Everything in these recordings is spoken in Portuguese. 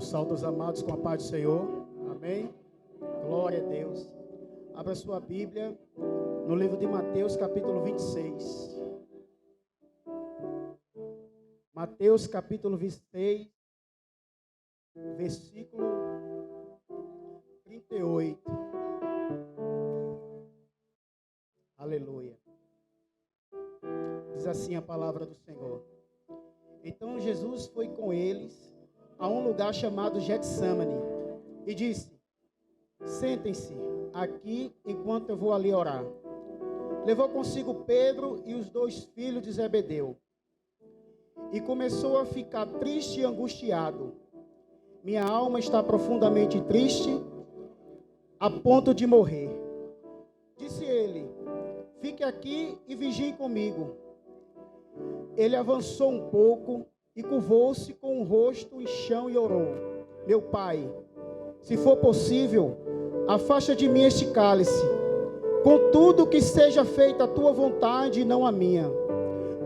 Saúde os amados com a paz do Senhor. Amém. Glória a Deus. Abra sua Bíblia no livro de Mateus, capítulo 26. Mateus, capítulo 26, versículo 38. Aleluia. Diz assim a palavra do Senhor. Então Jesus foi com eles a um lugar chamado Getsêmani e disse: sentem-se aqui enquanto eu vou ali orar. Levou consigo Pedro e os 2 filhos de Zebedeu e começou a ficar triste e angustiado. Minha alma está profundamente triste, a ponto de morrer. Disse ele: fique aqui e vigie comigo. Ele avançou um pouco e curvou-se com o rosto em chão e orou: meu pai, se for possível, afasta de mim este cálice. Contudo, que seja feita a tua vontade e não a minha.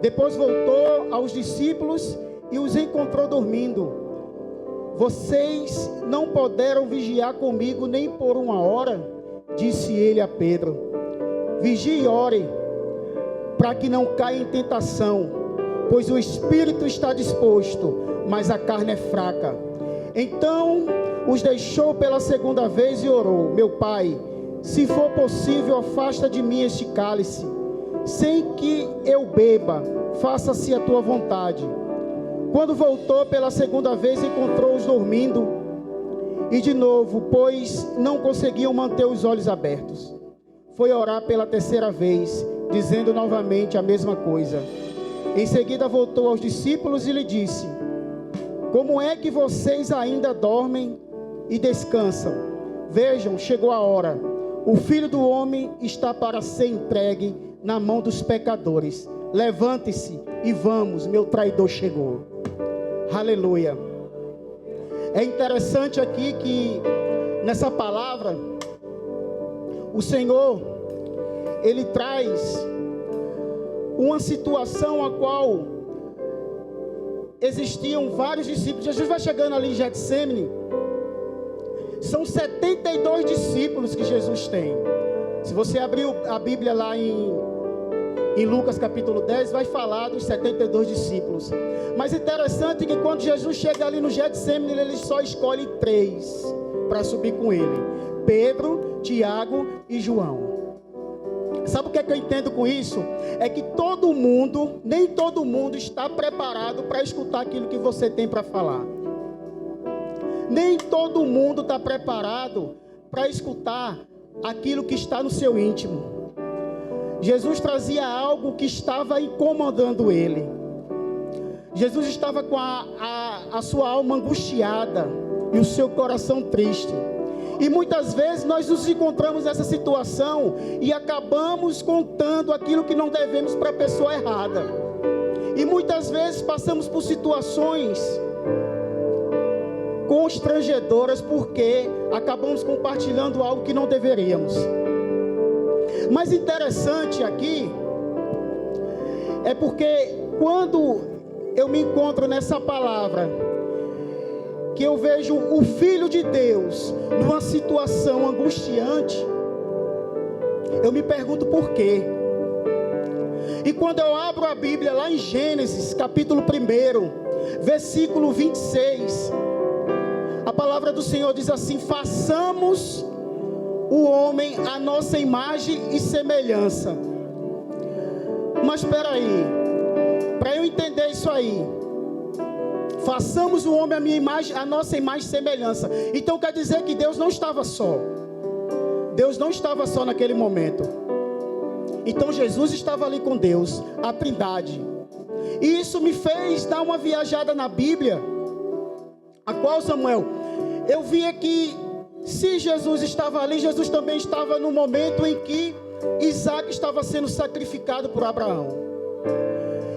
Depois voltou aos discípulos e os encontrou dormindo. Vocês não puderam vigiar comigo nem por 1 hora? Disse ele a Pedro. Vigie e ore, para que não caia em tentação, pois o espírito está disposto, mas a carne é fraca. Então os deixou pela 2ª vez e orou: meu pai, se for possível, afasta de mim este cálice, sem que eu beba, faça-se a tua vontade. Quando voltou pela 2ª vez, encontrou-os dormindo, e de novo, pois não conseguiam manter os olhos abertos. Foi orar pela 3ª vez, dizendo novamente a mesma coisa. Em seguida voltou aos discípulos e lhe disse: como é que vocês ainda dormem e descansam? Vejam, chegou a hora. O Filho do Homem está para ser entregue na mão dos pecadores. Levante-se e vamos, meu traidor chegou. Aleluia. É interessante aqui que nessa palavra o Senhor, Ele traz uma situação a qual existiam vários discípulos. Jesus vai chegando ali em Getsêmani. São 72 discípulos que Jesus tem. Se você abrir a Bíblia lá em Lucas capítulo 10, vai falar dos 72 discípulos. Mas interessante que quando Jesus chega ali no Getsêmani, ele só escolhe 3 para subir com ele: Pedro, Tiago e João. Sabe o que é que eu entendo com isso? É que todo mundo, nem todo mundo está preparado para escutar aquilo que você tem para falar. Nem todo mundo está preparado para escutar aquilo que está no seu íntimo. Jesus trazia algo que estava incomodando ele. Jesus estava com a sua alma angustiada e o seu coração triste. E muitas vezes nós nos encontramos nessa situação e acabamos contando aquilo que não devemos para a pessoa errada. E muitas vezes passamos por situações constrangedoras porque acabamos compartilhando algo que não deveríamos. Mas interessante aqui é porque quando eu me encontro nessa palavra, que eu vejo o Filho de Deus numa situação angustiante, eu me pergunto por quê. E quando eu abro a Bíblia lá em Gênesis, capítulo 1, versículo 26, a palavra do Senhor diz assim: façamos o homem à nossa imagem e semelhança. Mas espera aí, para eu entender isso aí, façamos o homem à nossa imagem e semelhança. Então quer dizer que Deus não estava só. Deus não estava só naquele momento. Então Jesus estava ali com Deus, a Trindade. E isso me fez dar uma viajada na Bíblia. A qual, Samuel, eu via que se Jesus estava ali, Jesus também estava no momento em que Isaac estava sendo sacrificado por Abraão.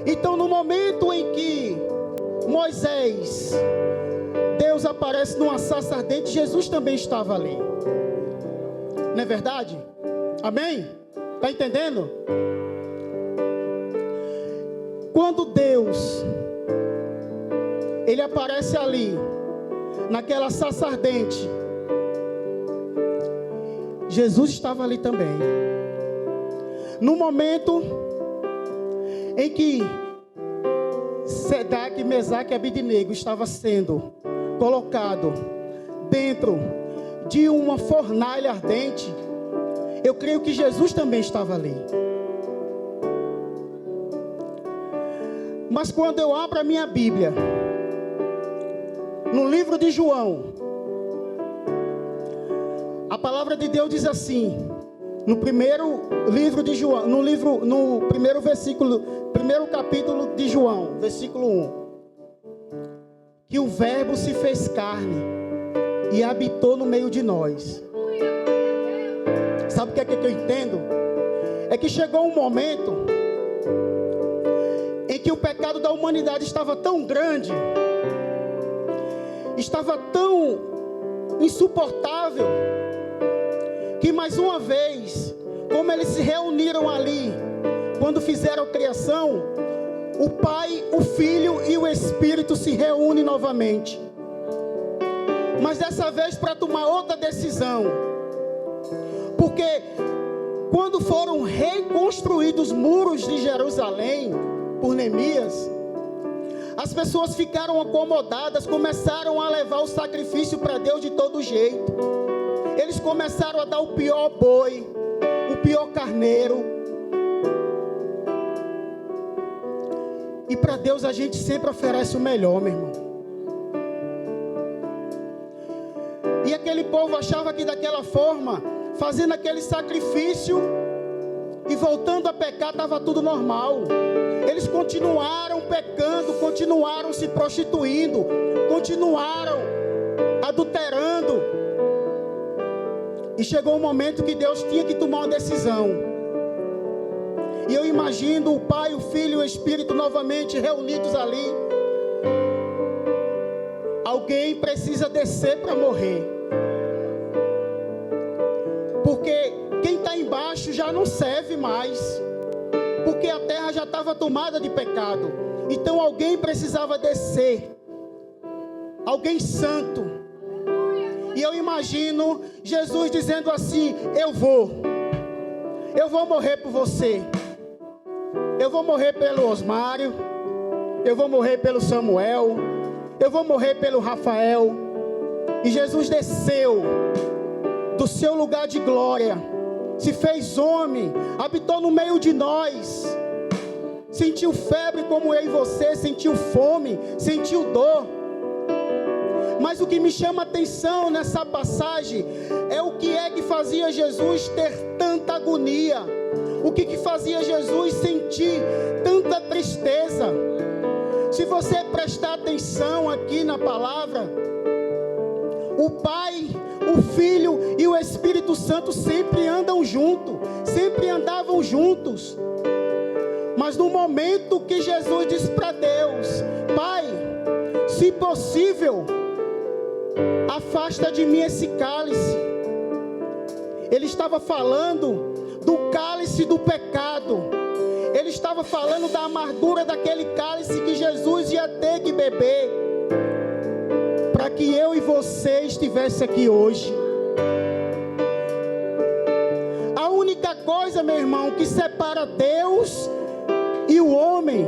Então no momento em que Moisés, Deus aparece numa sarça ardente, Jesus também estava ali. Não é verdade? Amém? Está entendendo? Quando Deus, Ele aparece ali, naquela sarça ardente, Jesus estava ali também. No momento em que Sedraque, Mesaque e Abednego estava sendo colocado dentro de uma fornalha ardente, eu creio que Jesus também estava ali. Mas quando eu abro a minha Bíblia, no livro de João, a palavra de Deus diz assim, no primeiro livro de João, no primeiro versículo, primeiro capítulo de João, versículo 1, que o Verbo se fez carne e habitou no meio de nós. Sabe o que é que eu entendo? É que chegou um momento em que o pecado da humanidade estava tão grande, estava tão insuportável, que mais uma vez, como eles se reuniram ali, quando fizeram a criação, o Pai, o Filho e o Espírito se reúnem novamente. Mas dessa vez para tomar outra decisão. Porque quando foram reconstruídos os muros de Jerusalém por Neemias, as pessoas ficaram acomodadas, começaram a levar o sacrifício para Deus de todo jeito. Eles começaram a dar o pior boi, o pior carneiro. E para Deus a gente sempre oferece o melhor, meu irmão. E aquele povo achava que daquela forma, fazendo aquele sacrifício e voltando a pecar, estava tudo normal. Eles continuaram pecando, continuaram se prostituindo, continuaram adulterando. E chegou um momento que Deus tinha que tomar uma decisão. E eu imagino o Pai, o Filho e o Espírito novamente reunidos ali. Alguém precisa descer para morrer. Porque quem está embaixo já não serve mais. Porque a terra já estava tomada de pecado. Então alguém precisava descer. Alguém santo. E eu imagino Jesus dizendo assim: eu vou morrer por você. Eu vou morrer pelo Osmário. Eu vou morrer pelo Samuel. Eu vou morrer pelo Rafael. E Jesus desceu do seu lugar de glória, se fez homem, habitou no meio de nós, sentiu febre como eu e você, sentiu fome, sentiu dor. Mas o que me chama a atenção nessa passagem é o que é que fazia Jesus ter tanta agonia, o que fazia Jesus sentir tanta tristeza. Se você prestar atenção aqui na palavra, o Pai, o Filho e o Espírito Santo sempre andam juntos, sempre andavam juntos. Mas no momento que Jesus diz para Deus: Pai, se possível, afasta de mim esse cálice. Ele estava falando do cálice do pecado. Ele estava falando da amargura daquele cálice que Jesus ia ter que beber, para que eu e você estivesse aqui hoje. A única coisa, meu irmão, que separa Deus e o homem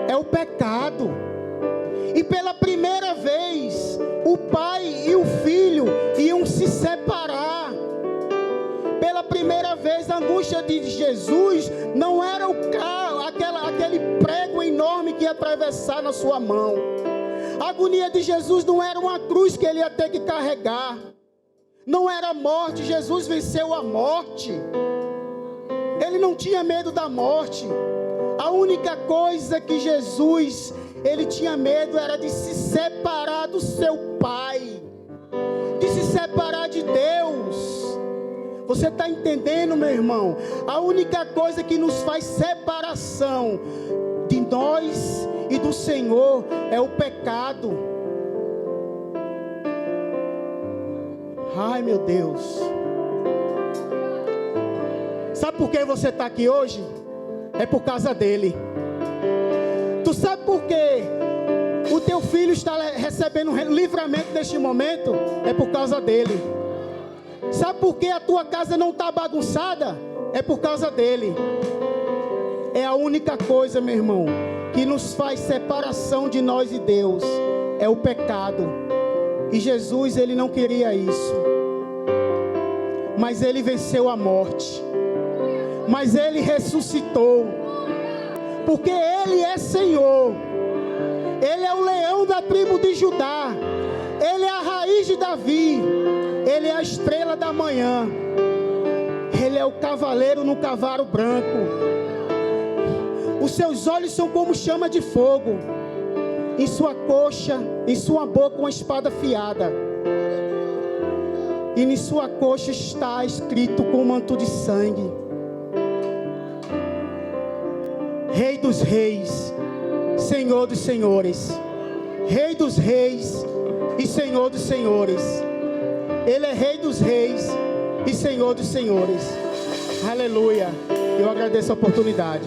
é o pecado. E pela primeira vez, o Pai e o Filho iam se separar. Pela primeira vez, a angústia de Jesus não era aquele prego enorme que ia atravessar na sua mão. A agonia de Jesus não era uma cruz que ele ia ter que carregar. Não era a morte. Jesus venceu a morte. Ele não tinha medo da morte. A única coisa que Jesus, ele tinha medo era de se separar do seu Pai, de se separar de Deus. Você está entendendo, meu irmão? A única coisa que nos faz separação de nós e do Senhor é o pecado. Ai, meu Deus. Sabe por que você está aqui hoje? É por causa dele. Tu sabe por quê o teu filho está recebendo livramento neste momento, é por causa dele. Sabe por que a tua casa não está bagunçada? É por causa dele. É a única coisa, meu irmão, que nos faz separação de nós e Deus, é o pecado. E Jesus, ele não queria isso, mas ele venceu a morte, mas ele ressuscitou, porque ele é Senhor. Ele é o leão da tribo de Judá, ele é a raiz de Davi, ele é a estrela da manhã, ele é o cavaleiro no cavalo branco. Os seus olhos são como chama de fogo, em sua coxa, em sua boca uma espada afiada, e em sua coxa está escrito com manto de sangue: Rei dos reis, Senhor dos senhores. Rei dos reis e Senhor dos senhores. Ele é Rei dos reis e Senhor dos senhores. Aleluia. Eu agradeço a oportunidade.